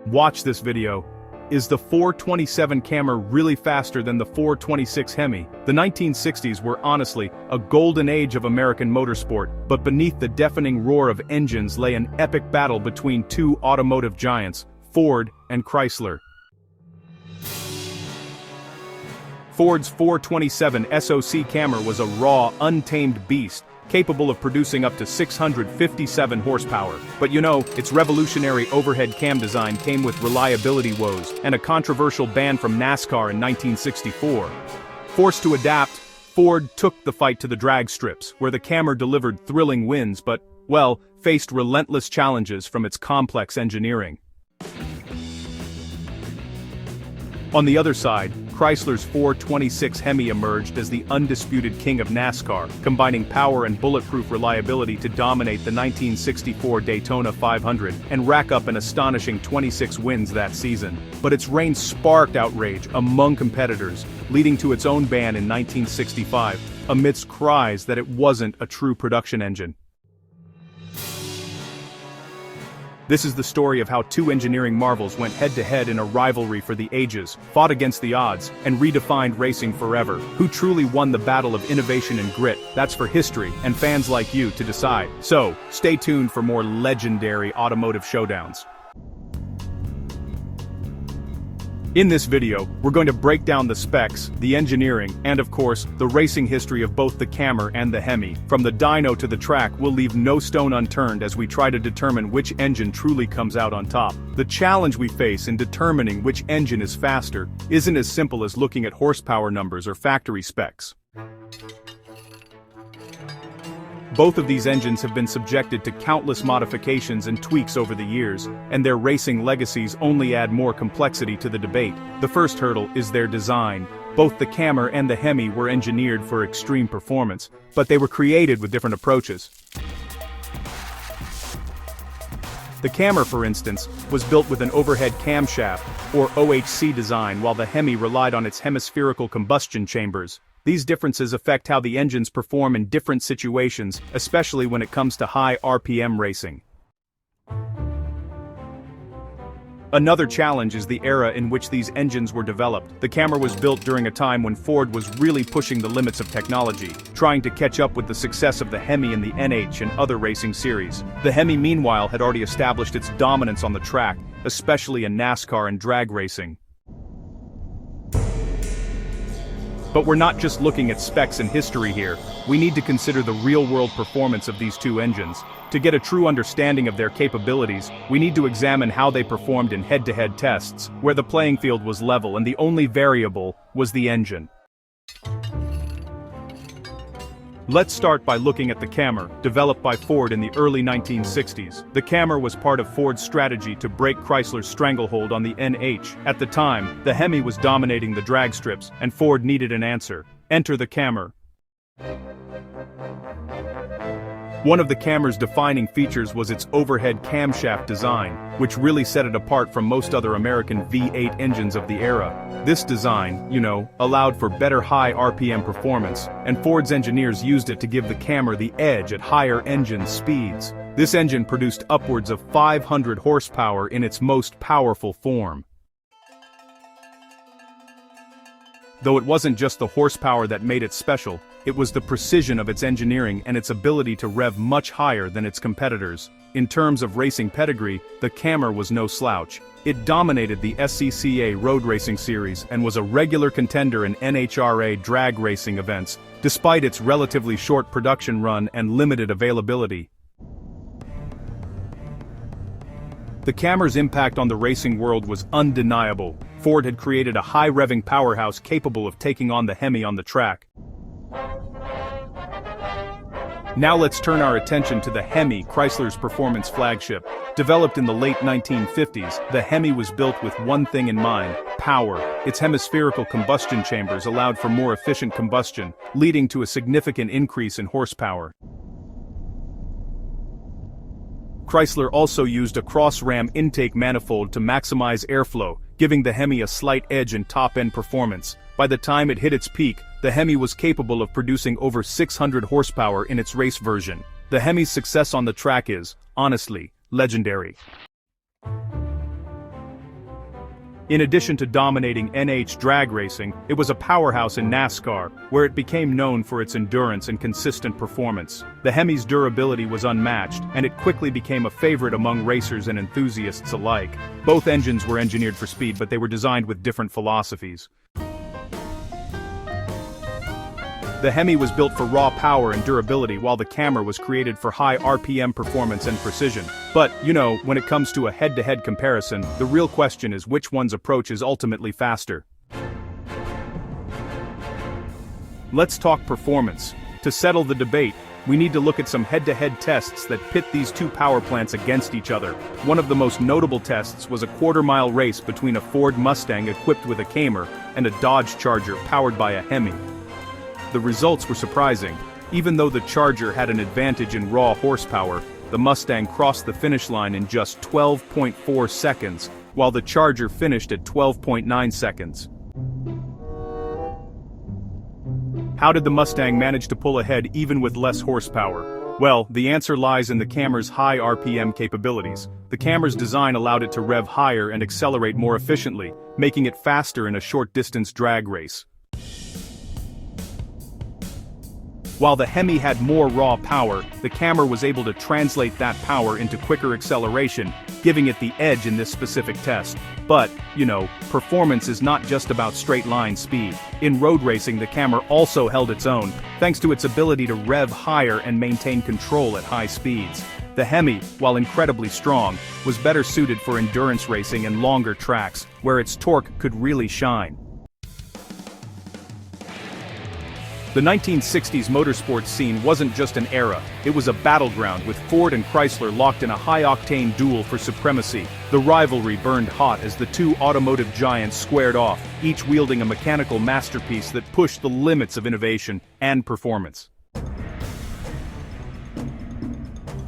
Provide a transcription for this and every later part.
Watch this video. Is the 427 Camry really faster than the 426 Hemi? The 1960s were honestly a golden age of American motorsport, but beneath the deafening roar of engines lay an epic battle between two automotive giants, Ford and Chrysler. Ford's 427 SoC Camry was a raw, untamed beast, capable of producing up to 657 horsepower. But its revolutionary overhead cam design came with reliability woes and a controversial ban from NASCAR in 1964. Forced to adapt, Ford took the fight to the drag strips, where the Camry delivered thrilling wins but, faced relentless challenges from its complex engineering. On the other side, Chrysler's 426 Hemi emerged as the undisputed king of NASCAR, combining power and bulletproof reliability to dominate the 1964 Daytona 500 and rack up an astonishing 26 wins that season. But its reign sparked outrage among competitors, leading to its own ban in 1965, amidst cries that it wasn't a true production engine. This is the story of how two engineering marvels went head-to-head in a rivalry for the ages, fought against the odds, and redefined racing forever. Who truly won the battle of innovation and grit? That's for history and fans like you to decide. So, stay tuned for more legendary automotive showdowns. In this video, we're going to break down the specs, the engineering, and of course, the racing history of both the Camry and the Hemi. From the dyno to the track, we'll leave no stone unturned as we try to determine which engine truly comes out on top. The challenge we face in determining which engine is faster isn't as simple as looking at horsepower numbers or factory specs. Both of these engines have been subjected to countless modifications and tweaks over the years, and their racing legacies only add more complexity to the debate. The first hurdle is their design. Both the Camry and the Hemi were engineered for extreme performance, but they were created with different approaches. The Camry, for instance, was built with an overhead camshaft, or OHC design, while the Hemi relied on its hemispherical combustion chambers. These differences affect how the engines perform in different situations, especially when it comes to high RPM racing. Another challenge is the era in which these engines were developed. The Camry was built during a time when Ford was really pushing the limits of technology, trying to catch up with the success of the Hemi in the NH and other racing series. The Hemi, meanwhile, had already established its dominance on the track, especially in NASCAR and drag racing. But we're not just looking at specs and history here. We need to consider the real-world performance of these two engines. To get a true understanding of their capabilities, we need to examine how they performed in head-to-head tests, where the playing field was level and the only variable was the engine. Let's start by looking at the Camry, developed by Ford in the early 1960s. The Camry was part of Ford's strategy to break Chrysler's stranglehold on the NH. At the time, the Hemi was dominating the drag strips, and Ford needed an answer. Enter the Camry. One of the Camry's defining features was its overhead camshaft design, which really set it apart from most other American V8 engines of the era. This design, allowed for better high RPM performance, and Ford's engineers used it to give the Camry the edge at higher engine speeds. This engine produced upwards of 500 horsepower in its most powerful form. Though it wasn't just the horsepower that made it special, it was the precision of its engineering and its ability to rev much higher than its competitors. In terms of racing pedigree, the Camry was no slouch. It dominated the SCCA road racing series and was a regular contender in NHRA drag racing events, despite its relatively short production run and limited availability. The Camry's impact on the racing world was undeniable. Ford had created a high-revving powerhouse capable of taking on the Hemi on the track. Now let's turn our attention to the Hemi, Chrysler's performance flagship. Developed in the late 1950s, the Hemi was built with one thing in mind: power. Its hemispherical combustion chambers allowed for more efficient combustion, leading to a significant increase in horsepower. Chrysler also used a cross-ram intake manifold to maximize airflow, giving the Hemi a slight edge in top-end performance. By the time it hit its peak, the Hemi was capable of producing over 600 horsepower in its race version. The Hemi's success on the track is, honestly, legendary. In addition to dominating NH drag racing, it was a powerhouse in NASCAR, where it became known for its endurance and consistent performance. The Hemi's durability was unmatched, and it quickly became a favorite among racers and enthusiasts alike. Both engines were engineered for speed, but they were designed with different philosophies. The Hemi was built for raw power and durability, while the Camry was created for high RPM performance and precision. But, when it comes to a head-to-head comparison, the real question is which one's approach is ultimately faster. Let's talk performance. To settle the debate, we need to look at some head-to-head tests that pit these two power plants against each other. One of the most notable tests was a quarter-mile race between a Ford Mustang equipped with a Camry and a Dodge Charger powered by a Hemi. The results were surprising. Even though the Charger had an advantage in raw horsepower, the Mustang crossed the finish line in just 12.4 seconds, while the Charger finished at 12.9 seconds. How did the Mustang manage to pull ahead even with less horsepower? Well, the answer lies in the Camry's high RPM capabilities. The Camry's design allowed it to rev higher and accelerate more efficiently, making it faster in a short-distance drag race. While the Hemi had more raw power, the Camry was able to translate that power into quicker acceleration, giving it the edge in this specific test. But, performance is not just about straight-line speed. In road racing, the Camry also held its own, thanks to its ability to rev higher and maintain control at high speeds. The Hemi, while incredibly strong, was better suited for endurance racing and longer tracks, where its torque could really shine. The 1960s motorsports scene wasn't just an era, it was a battleground with Ford and Chrysler locked in a high-octane duel for supremacy. The rivalry burned hot as the two automotive giants squared off, each wielding a mechanical masterpiece that pushed the limits of innovation and performance.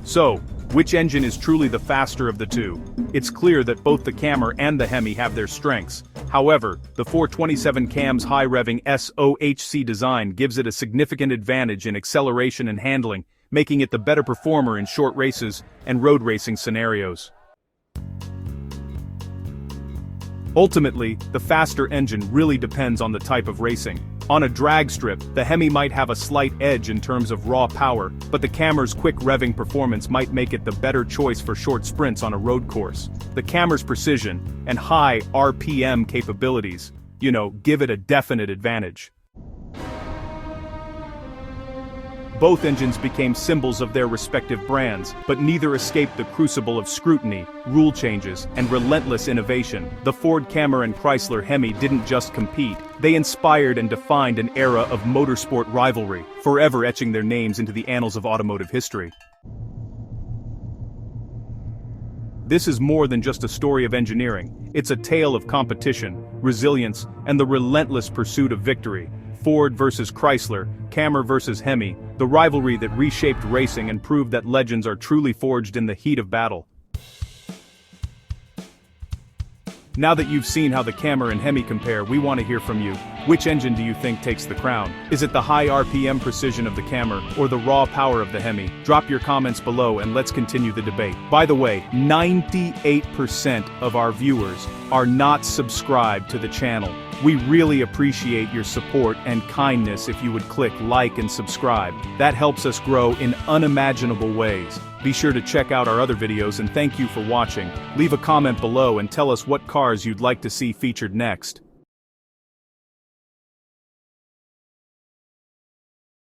So, which engine is truly the faster of the two? It's clear that both the Camry and the Hemi have their strengths. However, the 427 Cam's high-revving SOHC design gives it a significant advantage in acceleration and handling, making it the better performer in short races and road racing scenarios. Ultimately, the faster engine really depends on the type of racing. On a drag strip, the Hemi might have a slight edge in terms of raw power, but the Camry's quick revving performance might make it the better choice for short sprints on a road course. The Camry's precision and high RPM capabilities, give it a definite advantage. Both engines became symbols of their respective brands, but neither escaped the crucible of scrutiny, rule changes, and relentless innovation. The Ford Camry and Chrysler Hemi didn't just compete, they inspired and defined an era of motorsport rivalry, forever etching their names into the annals of automotive history. This is more than just a story of engineering, it's a tale of competition, resilience, and the relentless pursuit of victory. Ford versus Chrysler, Camry versus Hemi, the rivalry that reshaped racing and proved that legends are truly forged in the heat of battle. Now that you've seen how the Camry and Hemi compare, we want to hear from you. Which engine do you think takes the crown? Is it the high RPM precision of the Camry, or the raw power of the Hemi? Drop your comments below and let's continue the debate. By the way, 98% of our viewers are not subscribed to the channel. We really appreciate your support and kindness if you would click like and subscribe. That helps us grow in unimaginable ways. Be sure to check out our other videos and thank you for watching. Leave a comment below and tell us what cars you'd like to see featured next.